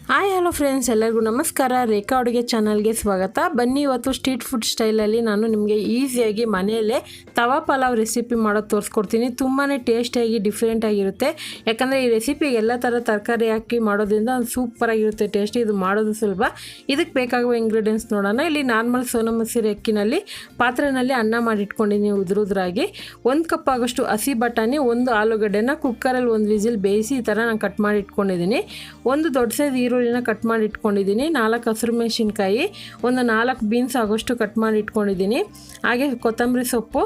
Hi hello friends, ಎಲ್ಲರಿಗೂ ನಮಸ್ಕಾರ. ರೇಖಾ ಅಡುಗೆ ಚಾನಲ್ಗೆ ಸ್ವಾಗತ. ಬನ್ನಿ, ಇವತ್ತು ಸ್ಟ್ರೀಟ್ ಫುಡ್ ಸ್ಟೈಲಲ್ಲಿ ನಾನು ನಿಮಗೆ ಈಸಿಯಾಗಿ ಮನೆಯಲ್ಲೇ ತವಾ ಪಲಾವ್ ರೆಸಿಪಿ ಮಾಡೋದು ತೋರಿಸ್ಕೊಡ್ತೀನಿ. ತುಂಬಾ ಟೇಸ್ಟಿಯಾಗಿ ಡಿಫ್ರೆಂಟ್ ಆಗಿರುತ್ತೆ. ಯಾಕಂದರೆ ಈ ರೆಸಿಪಿಗೆ ಎಲ್ಲ ಥರ ತರಕಾರಿ ಹಾಕಿ ಮಾಡೋದ್ರಿಂದ ಒಂದು ಸೂಪರಾಗಿರುತ್ತೆ ಟೇಸ್ಟ್. ಇದು ಮಾಡೋದು ಸುಲಭ. ಇದಕ್ಕೆ ಬೇಕಾಗುವ ಇಂಗ್ರೀಡಿಯೆಂಟ್ಸ್ ನೋಡೋಣ. ಇಲ್ಲಿ ನಾರ್ಮಲ್ ಸೋನಾ ಮಸೂರಿ ಅಕ್ಕಿನಲ್ಲಿ ಪಾತ್ರೆಯಲ್ಲಿ ಅನ್ನ ಮಾಡಿಟ್ಕೊಂಡಿದ್ದೀನಿ ಉದುರುದ್ರಾಗಿ. 1 ಕಪ್ ಆಗೋಷ್ಟು ಹಸಿ ಬಟಾಣಿ, 1 ಆಲೂಗಡ್ಡೆನ ಕುಕ್ಕರಲ್ಲಿ 1 ವಿಸಿಲ್ ಬೇಯಿಸಿ ಈ ಥರ ನಾನು ಕಟ್ ಮಾಡಿ ಇಟ್ಕೊಂಡಿದ್ದೀನಿ. 1 ದೊಡ್ಡ ಸೈಜ್ ಈರುಳ್ಳಿನ ಕಟ್ ಮಾಡಿ ಇಟ್ಕೊಂಡಿದ್ದೀನಿ. 4 ಹಸಿರು ಮೆಣಸಿನ್ಕಾಯಿ, 4 ಬೀನ್ಸ್ ಆಗೋಷ್ಟು ಕಟ್ ಮಾಡಿ ಇಟ್ಕೊಂಡಿದ್ದೀನಿ. ಹಾಗೆ ಕೊತ್ತಂಬರಿ ಸೊಪ್ಪು,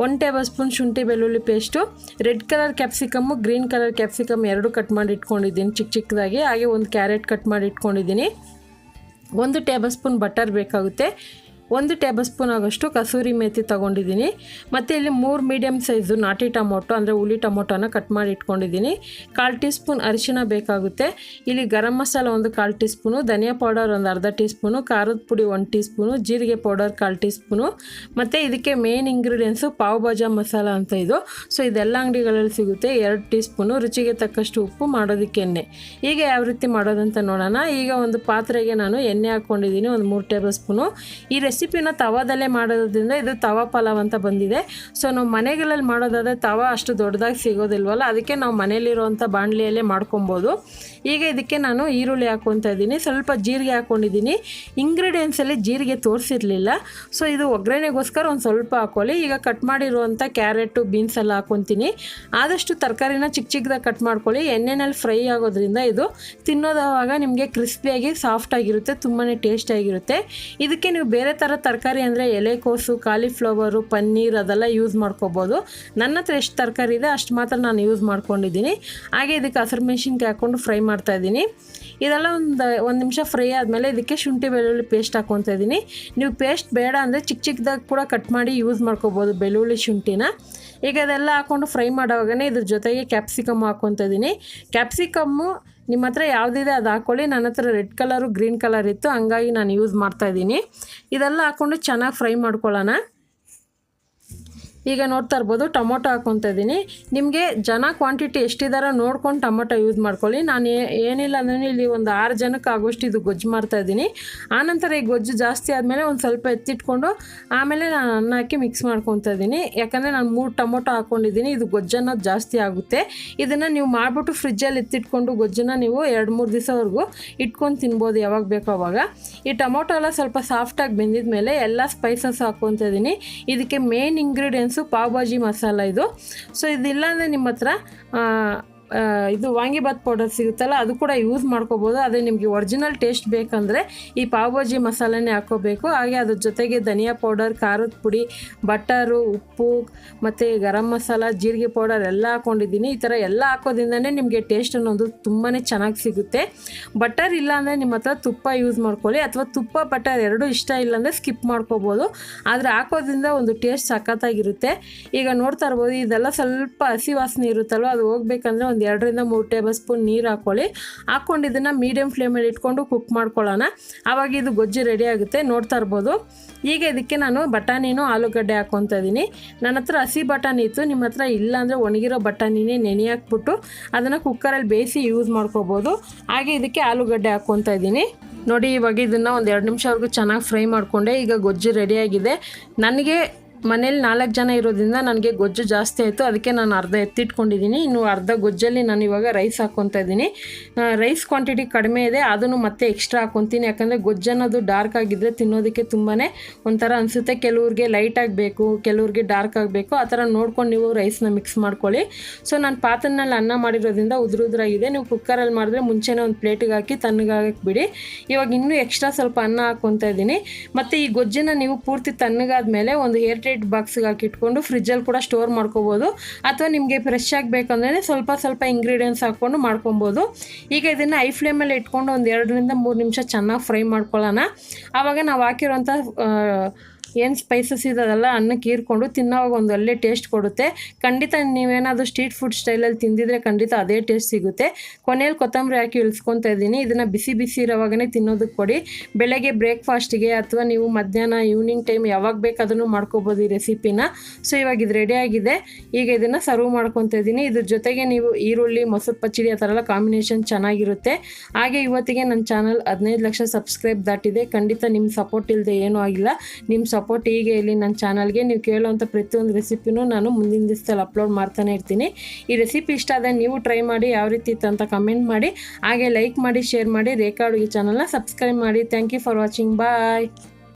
1 ಟೇಬಲ್ ಸ್ಪೂನ್ ಶುಂಠಿ ಬೆಳ್ಳುಳ್ಳಿ paste, red colour capsicum, green colour capsicum 2 cut ಮಾಡಿ ಇಟ್ಕೊಂಡಿದ್ದೀನಿ ಚಿಕ್ಕದಾಗಿ. ಹಾಗೆ 1 ಕ್ಯಾರೆಟ್ ಕಟ್ ಮಾಡಿ ಇಟ್ಕೊಂಡಿದ್ದೀನಿ. 1 ಟೇಬಲ್ ಸ್ಪೂನ್ ಬಟರ್ ಬೇಕಾಗುತ್ತೆ. 1 ಟೇಬಲ್ ಸ್ಪೂನ್ ಆಗೋಷ್ಟು ಕಸೂರಿ ಮೇಥಿ ತೊಗೊಂಡಿದ್ದೀನಿ. ಮತ್ತು ಇಲ್ಲಿ 3 ಮೀಡಿಯಮ್ ಸೈಜು ನಾಟಿ ಟೊಮೊಟೊ ಅಂದರೆ ಹುಳಿ ಟೊಮೊಟೊನ ಕಟ್ ಮಾಡಿ ಇಟ್ಕೊಂಡಿದ್ದೀನಿ. 1/4 ಟೀ ಸ್ಪೂನ್ ಅರಿಶಿನ ಬೇಕಾಗುತ್ತೆ. ಇಲ್ಲಿ ಗರಂ ಮಸಾಲ 1/4 ಟೀ ಸ್ಪೂನು, ಧನಿಯಾ ಪೌಡರ್ 1/2 ಟೀ ಸ್ಪೂನು, ಖಾರದ ಪುಡಿ 1 ಟೀ ಸ್ಪೂನು, ಜೀರಿಗೆ ಪೌಡರ್ 1/4 ಟೀ ಸ್ಪೂನು. ಮತ್ತು ಇದಕ್ಕೆ ಮೇನ್ ಇಂಗ್ರೀಡಿಯೆಂಟ್ಸು ಪಾವ್ ಭಾಜಾ ಮಸಾಲ ಅಂತ ಇದು. ಸೊ ಇದೆಲ್ಲ ಅಂಗಡಿಗಳಲ್ಲಿ ಸಿಗುತ್ತೆ. 2 ಟೀ ಸ್ಪೂನು, ರುಚಿಗೆ ತಕ್ಕಷ್ಟು ಉಪ್ಪು, ಮಾಡೋದಕ್ಕೆ ಎಣ್ಣೆ. ಈಗ ಯಾವ ರೀತಿ ಮಾಡೋದಂತ ನೋಡೋಣ. ಈಗ ಒಂದು ಪಾತ್ರೆಗೆ ನಾನು ಎಣ್ಣೆ ಹಾಕ್ಕೊಂಡಿದ್ದೀನಿ, 3 ಟೇಬಲ್ ಸ್ಪೂನು. ಈ ರೆಸಿಪಿನ ತವಾದಲ್ಲೇ ಮಾಡೋದ್ರಿಂದ ಇದು ತವಾ ಪಲಾವ್ ಅಂತ ಬಂದಿದೆ. ಸೊ ನಾವು ಮನೆಗಳಲ್ಲಿ ಮಾಡೋದಾದರೆ ತವಾ ಅಷ್ಟು ದೊಡ್ಡದಾಗಿ ಸಿಗೋದಿಲ್ವಲ್ಲ, ಅದಕ್ಕೆ ನಾವು ಮನೇಲಿರುವಂಥ ಬಾಣಲಿಯಲ್ಲೇ ಮಾಡ್ಕೊಬೋದು. ಈಗ ಇದಕ್ಕೆ ನಾನು ಈರುಳ್ಳಿ ಹಾಕ್ಕೊತಾ ಇದ್ದೀನಿ, ಸ್ವಲ್ಪ ಜೀರಿಗೆ ಹಾಕ್ಕೊಂಡಿದ್ದೀನಿ. ಇಂಗ್ರೀಡಿಯೆಂಟ್ಸಲ್ಲಿ ಜೀರಿಗೆ ತೋರಿಸಿರಲಿಲ್ಲ, ಸೊ ಇದು ಒಗ್ಗರಣೆಗೋಸ್ಕರ ಒಂದು ಸ್ವಲ್ಪ ಹಾಕ್ಕೊಳ್ಳಿ. ಈಗ ಕಟ್ ಮಾಡಿರುವಂಥ ಕ್ಯಾರೆಟು, ಬೀನ್ಸ್ ಎಲ್ಲ ಹಾಕ್ಕೊತೀನಿ. ಆದಷ್ಟು ತರಕಾರಿನ ಚಿಕ್ಕದಾಗಿ ಕಟ್ ಮಾಡ್ಕೊಳ್ಳಿ. ಎಣ್ಣೆನಲ್ಲಿ ಫ್ರೈ ಆಗೋದ್ರಿಂದ ಇದು ತಿನ್ನೋದವಾಗ ನಿಮಗೆ ಕ್ರಿಸ್ಪಿಯಾಗಿ ಸಾಫ್ಟಾಗಿರುತ್ತೆ, ತುಂಬಾ ಟೇಸ್ಟಿಯಾಗಿರುತ್ತೆ. ಇದಕ್ಕೆ ನೀವು ಬೇರೆ ಥರ ತರಕಾರಿ ಅಂದರೆ ಎಲೆಕೋಸು, ಕಾಲಿಫ್ಲವರು, ಪನ್ನೀರ್ ಅದೆಲ್ಲ ಯೂಸ್ ಮಾಡ್ಕೋಬೋದು. ನನ್ನ ಹತ್ರ ಎಷ್ಟು ತರಕಾರಿ ಇದೆ ಅಷ್ಟು ಮಾತ್ರ ನಾನು ಯೂಸ್ ಮಾಡ್ಕೊಂಡಿದ್ದೀನಿ. ಹಾಗೆ ಇದಕ್ಕೆ ಹಸಿರು ಮೆಣಸಿನ್ಕಾಯಿ ಹಾಕ್ಕೊಂಡು ಫ್ರೈ ಮಾಡ್ತಾಯಿದ್ದೀನಿ. ಇದೆಲ್ಲ ಒಂದು ನಿಮಿಷ ಫ್ರೈ ಆದಮೇಲೆ ಇದಕ್ಕೆ ಶುಂಠಿ ಬೆಳ್ಳುಳ್ಳಿ ಪೇಸ್ಟ್ ಹಾಕ್ಕೊತಾ ಇದ್ದೀನಿ. ನೀವು ಪೇಸ್ಟ್ ಬೇಡ ಅಂದರೆ ಚಿಕ್ಕದಾಗಿ ಕೂಡ ಕಟ್ ಮಾಡಿ ಯೂಸ್ ಮಾಡ್ಕೋಬೋದು ಬೆಳ್ಳುಳ್ಳಿ ಶುಂಠಿನ. ಈಗ ಅದೆಲ್ಲ ಹಾಕ್ಕೊಂಡು ಫ್ರೈ ಮಾಡೋವಾಗನೇ ಇದ್ರ ಜೊತೆಗೆ ಕ್ಯಾಪ್ಸಿಕಮ್ ಹಾಕ್ಕೊತಾ ಇದ್ದೀನಿ. ಕ್ಯಾಪ್ಸಿಕಮ್ಮು ನಿಮ್ಮ ಹತ್ರ ಯಾವುದಿದೆ ಅದು ಹಾಕ್ಕೊಳ್ಳಿ. ನನ್ನ ಹತ್ರ ರೆಡ್ ಕಲರು, ಗ್ರೀನ್ ಕಲರ್ ಇತ್ತು, ಹಂಗಾಗಿ ನಾನು ಯೂಸ್ ಮಾಡ್ತಾಯಿದ್ದೀನಿ. ಇದೆಲ್ಲ ಹಾಕ್ಕೊಂಡು ಚೆನ್ನಾಗಿ ಫ್ರೈ ಮಾಡ್ಕೊಳ್ಳೋಣ. ಈಗ ನೋಡ್ತಾ ಇರ್ಬೋದು ಟೊಮೊಟೊ ಹಾಕ್ಕೊತಾ ಇದ್ದೀನಿ. ನಿಮಗೆ ಜನ ಕ್ವಾಂಟಿಟಿ ಎಷ್ಟಿದಾರೋ ನೋಡ್ಕೊಂಡು ಟೊಮೊಟೊ ಯೂಸ್ ಮಾಡ್ಕೊಳ್ಳಿ. ನಾನು ಏನಿಲ್ಲ ಅಂದರೆ ಇಲ್ಲಿ ಒಂದು 6 ಜನಕ್ಕೆ ಆಗೋಷ್ಟು ಇದು ಗೊಜ್ಜು ಮಾಡ್ತಾಯಿದ್ದೀನಿ. ಆನಂತರ ಈ ಗೊಜ್ಜು ಜಾಸ್ತಿ ಆದಮೇಲೆ ಒಂದು ಸ್ವಲ್ಪ ಎತ್ತಿಟ್ಕೊಂಡು ಆಮೇಲೆ ನಾನು ಅನ್ನ ಹಾಕಿ ಮಿಕ್ಸ್ ಮಾಡ್ಕೊತಾ ಇದ್ದೀನಿ. ಯಾಕಂದರೆ ನಾನು 3 ಟೊಮೊಟೊ ಹಾಕ್ಕೊಂಡಿದ್ದೀನಿ, ಇದು ಗೊಜ್ಜು ಅನ್ನೋದು ಜಾಸ್ತಿ ಆಗುತ್ತೆ. ಇದನ್ನು ನೀವು ಮಾಡಿಬಿಟ್ಟು ಫ್ರಿಜ್ಜಲ್ಲಿ ಎತ್ತಿಟ್ಕೊಂಡು ಗೊಜ್ಜನ್ನು ನೀವು 2-3 ದಿವಸವರೆಗೂ ಇಟ್ಕೊಂಡು ತಿನ್ಬೋದು, ಯಾವಾಗ ಬೇಕೋ ಅವಾಗ. ಈ ಟೊಮೊಟೊ ಎಲ್ಲ ಸ್ವಲ್ಪ ಸಾಫ್ಟಾಗಿ ಬೆಂದಿದ ಮೇಲೆ ಎಲ್ಲ ಸ್ಪೈಸಸ್ ಹಾಕ್ಕೊತಾ ಇದ್ದೀನಿ. ಇದಕ್ಕೆ ಮೇನ್ ಇಂಗ್ರೀಡಿಯೆಂಟ್ಸ್ ಪಾವ್ ಭಾಜಿ ಮಸಾಲ ಇದು. ಸೊ ಇದಿಲ್ಲ ಅಂದರೆ ನಿಮ್ಮ ಹತ್ರ ಇದು ವಾಂಗಿಬಾತ್ ಪೌಡರ್ ಸಿಗುತ್ತಲ್ಲ, ಅದು ಕೂಡ ಯೂಸ್ ಮಾಡ್ಕೋಬೋದು. ಅದೇ ನಿಮಗೆ ಒರಿಜಿನಲ್ ಟೇಸ್ಟ್ ಬೇಕಂದರೆ ಈ ಪಾವ್ ಭಾಜಿ ಮಸಾಲೆನೇ ಹಾಕ್ಕೋಬೇಕು. ಹಾಗೆ ಅದ್ರ ಜೊತೆಗೆ ಧನಿಯಾ ಪೌಡರ್, ಖಾರದ ಪುಡಿ, ಬಟರು, ಉಪ್ಪು ಮತ್ತು ಗರಂ ಮಸಾಲ, ಜೀರಿಗೆ ಪೌಡರ್ ಎಲ್ಲ ಹಾಕ್ಕೊಂಡಿದ್ದೀನಿ. ಈ ಥರ ಎಲ್ಲ ಹಾಕೋದ್ರಿಂದನೇ ನಿಮಗೆ ಟೇಸ್ಟ್ ಅನ್ನೋದು ತುಂಬಾ ಚೆನ್ನಾಗಿ ಸಿಗುತ್ತೆ. ಬಟರ್ ಇಲ್ಲ ಅಂದರೆ ನಿಮ್ಮ ಹತ್ರ ತುಪ್ಪ ಯೂಸ್ ಮಾಡ್ಕೊಳ್ಳಿ, ಅಥವಾ ತುಪ್ಪ ಬಟರ್ ಎರಡೂ ಇಷ್ಟ ಇಲ್ಲಾಂದರೆ ಸ್ಕಿಪ್ ಮಾಡ್ಕೋಬೋದು. ಆದರೆ ಹಾಕೋದ್ರಿಂದ ಒಂದು ಟೇಸ್ಟ್ ಸಖತ್ತಾಗಿರುತ್ತೆ. ಈಗ ನೋಡ್ತಾ ಇರ್ಬೋದು ಇದೆಲ್ಲ ಸ್ವಲ್ಪ ಹಸಿ ವಾಸನೆ ಇರುತ್ತಲ್ವ, ಅದು ಹೋಗ್ಬೇಕಂದ್ರೆ ಒಂದು 2-3 ಟೇಬಲ್ ಸ್ಪೂನ್ ನೀರು ಹಾಕ್ಕೊಂಡು ಇದನ್ನು ಮೀಡಿಯಮ್ ಫ್ಲೇಮಲ್ಲಿ ಇಟ್ಕೊಂಡು ಕುಕ್ ಮಾಡ್ಕೊಳ್ಳೋಣ. ಆವಾಗ ಇದು ಗೊಜ್ಜು ರೆಡಿ ಆಗುತ್ತೆ. ನೋಡ್ತಾ ಇರ್ಬೋದು. ಈಗ ಇದಕ್ಕೆ ನಾನು ಬಟಾಣಿನೂ ಆಲೂಗಡ್ಡೆ ಹಾಕ್ಕೊತಾ ಇದ್ದೀನಿ. ನನ್ನ ಹತ್ರ ಹಸಿ ಬಟಾಣಿ ಇತ್ತು, ನಿಮ್ಮ ಹತ್ರ ಇಲ್ಲ ಅಂದರೆ ಒಣಗಿರೋ ಬಟಾಣಿನೇ ನೆನೆ ಹಾಕ್ಬಿಟ್ಟು ಅದನ್ನು ಕುಕ್ಕರಲ್ಲಿ ಬೇಯಿಸಿ ಯೂಸ್ ಮಾಡ್ಕೋಬೋದು. ಹಾಗೆ ಇದಕ್ಕೆ ಆಲೂಗಡ್ಡೆ ಹಾಕ್ಕೊತಾ ಇದ್ದೀನಿ. ನೋಡಿ, ಇವಾಗ ಇದನ್ನು ಒಂದು 2 ನಿಮಿಷವರೆಗೂ ಚೆನ್ನಾಗಿ ಫ್ರೈ ಮಾಡಿಕೊಂಡೆ. ಈಗ ಗೊಜ್ಜು ರೆಡಿಯಾಗಿದೆ. ನನಗೆ ಮನೇಲಿ 4 ಜನ ಇರೋದ್ರಿಂದ ನನಗೆ ಗೊಜ್ಜು ಜಾಸ್ತಿ ಆಯಿತು, ಅದಕ್ಕೆ ನಾನು ಅರ್ಧ ಎತ್ತಿಟ್ಕೊಂಡಿದ್ದೀನಿ. ಇನ್ನು ಅರ್ಧ ಗೊಜ್ಜಲ್ಲಿ ನಾನು ಇವಾಗ ರೈಸ್ ಹಾಕ್ಕೊತಾ ಇದ್ದೀನಿ. ರೈಸ್ ಕ್ವಾಂಟಿಟಿ ಕಡಿಮೆ ಇದೆ, ಅದನ್ನು ಮತ್ತೆ ಎಕ್ಸ್ಟ್ರಾ ಹಾಕ್ಕೊತೀನಿ. ಯಾಕಂದರೆ ಗೊಜ್ಜು ಅನ್ನೋದು ಡಾರ್ಕ್ ಆಗಿದ್ದರೆ ತಿನ್ನೋದಕ್ಕೆ ತುಂಬಾ ಒಂಥರ ಅನಿಸುತ್ತೆ. ಕೆಲವ್ರಿಗೆ ಲೈಟ್ ಆಗಬೇಕು, ಕೆಲವ್ರಿಗೆ ಡಾರ್ಕ್ ಆಗಬೇಕು, ಆ ಥರ ನೋಡ್ಕೊಂಡು ನೀವು ರೈಸ್ನ ಮಿಕ್ಸ್ ಮಾಡ್ಕೊಳ್ಳಿ. ಸೊ ನಾನು ಪಾತ್ರೆನಲ್ಲಿ ಅನ್ನ ಮಾಡಿರೋದ್ರಿಂದ ಉದುರುದ್ರಾಗಿದೆ. ನೀವು ಕುಕ್ಕರಲ್ಲಿ ಮಾಡಿದ್ರೆ ಮುಂಚೆನೇ ಒಂದು ಪ್ಲೇಟಿಗೆ ಹಾಕಿ ತಣ್ಣಗಾಗಕ್ಕೆ ಬಿಡಿ. ಇವಾಗ ಇನ್ನೂ ಎಕ್ಸ್ಟ್ರಾ ಸ್ವಲ್ಪ ಅನ್ನ ಹಾಕ್ಕೊತಾ ಇದ್ದೀನಿ. ಮತ್ತು ಈ ಗೊಜ್ಜನ್ನು ನೀವು ಪೂರ್ತಿ ತಣ್ಣಗಾದ ಮೇಲೆ ಒಂದು ಏರ್ ಬಾಕ್ಸ್ಗೆ ಹಾಕಿಟ್ಕೊಂಡು ಫ್ರಿಜ್ಜಲ್ಲಿ ಕೂಡ ಸ್ಟೋರ್ ಮಾಡ್ಕೋಬೋದು, ಅಥವಾ ನಿಮಗೆ ಫ್ರೆಶ್ ಆಗಬೇಕಂದ್ರೆ ಸ್ವಲ್ಪ ಇಂಗ್ರೀಡಿಯೆಂಟ್ಸ್ ಹಾಕ್ಕೊಂಡು ಮಾಡ್ಕೊಬೋದು. ಈಗ ಇದನ್ನು ಐ ಫ್ಲೇಮಲ್ಲಿ ಇಟ್ಕೊಂಡು ಒಂದು 2-3 ನಿಮಿಷ ಚೆನ್ನಾಗಿ ಫ್ರೈ ಮಾಡ್ಕೊಳ್ಳೋಣ. ಆವಾಗ ನಾವು ಹಾಕಿರೋಂಥ ಏನು ಸ್ಪೈಸಸ್ ಇದೆಲ್ಲ ಅನ್ನಕ್ಕೆ ಹೀರ್ಕೊಂಡು ತಿನ್ನೋವಾಗ ಒಂದು ಒಳ್ಳೆ ಟೇಸ್ಟ್ ಕೊಡುತ್ತೆ. ಖಂಡಿತ ನೀವೇನಾದರೂ ಸ್ಟ್ರೀಟ್ ಫುಡ್ ಸ್ಟೈಲಲ್ಲಿ ತಿಂದಿದ್ರೆ ಖಂಡಿತ ಅದೇ ಟೇಸ್ಟ್ ಸಿಗುತ್ತೆ. ಕೊನೆಯಲ್ಲಿ ಕೊತ್ತಂಬರಿ ಹಾಕಿ ಇಳಿಸ್ಕೊತಾ ಇದ್ದೀನಿ. ಇದನ್ನು ಬಿಸಿ ಬಿಸಿ ಇರೋವಾಗನೇ ತಿನ್ನೋದಕ್ಕೆ ಕೊಡಿ. ಬೆಳಗ್ಗೆ ಬ್ರೇಕ್ಫಾಸ್ಟಿಗೆ ಅಥವಾ ನೀವು ಮಧ್ಯಾಹ್ನ ಈವ್ನಿಂಗ್ ಟೈಮ್ ಯಾವಾಗ ಬೇಕಾದ್ರೂ ಮಾಡ್ಕೋಬೋದು ಈ ರೆಸಿಪಿನ. ಸೊ ಇವಾಗ ಇದು ರೆಡಿ ಆಗಿದೆ. ಈಗ ಇದನ್ನು ಸರ್ವ್ ಮಾಡ್ಕೊತಾ ಇದ್ದೀನಿ. ಇದ್ರ ಜೊತೆಗೆ ನೀವು ಈರುಳ್ಳಿ, ಮೊಸರು ಪಚ್ಚಡಿ ಆ ಥರ ಎಲ್ಲ ಕಾಂಬಿನೇಷನ್ ಚೆನ್ನಾಗಿರುತ್ತೆ. ಹಾಗೆ ಇವತ್ತಿಗೆ ನನ್ನ ಚಾನಲ್ 15 ಲಕ್ಷ ಸಬ್ಸ್ಕ್ರೈಬ್ ದಾಟಿದೆ. ಖಂಡಿತ ನಿಮ್ಮ ಸಪೋರ್ಟ್ ಇಲ್ಲದೆ ಏನೂ ಆಗಿಲ್ಲ. ನಿಮ್ಮ ಸಪೋರ್ಟ್ ಹೀಗೆ ಇಲ್ಲಿ ನನ್ನ ಚಾನಲ್ಗೆ. ನೀವು ಕೇಳುವಂಥ ಪ್ರತಿಯೊಂದು ರೆಸಿಪಿನೂ ನಾನು ಮುಂದಿನ ದಿವಸದಲ್ಲಿ ಅಪ್ಲೋಡ್ ಮಾಡ್ತಾನೆ ಇರ್ತೀನಿ. ಈ ರೆಸಿಪಿ ಇಷ್ಟ ಆದರೆ ನೀವು ಟ್ರೈ ಮಾಡಿ, ಯಾವ ರೀತಿ ಇತ್ತು ಅಂತ ಕಮೆಂಟ್ ಮಾಡಿ. ಹಾಗೆ ಲೈಕ್ ಮಾಡಿ, ಶೇರ್ ಮಾಡಿ, ರೇಖಾ ಅಡುಗೆ ಚಾನಲ್ನ ಸಬ್ಸ್ಕ್ರೈಬ್ ಮಾಡಿ. Thank you for watching. Bye.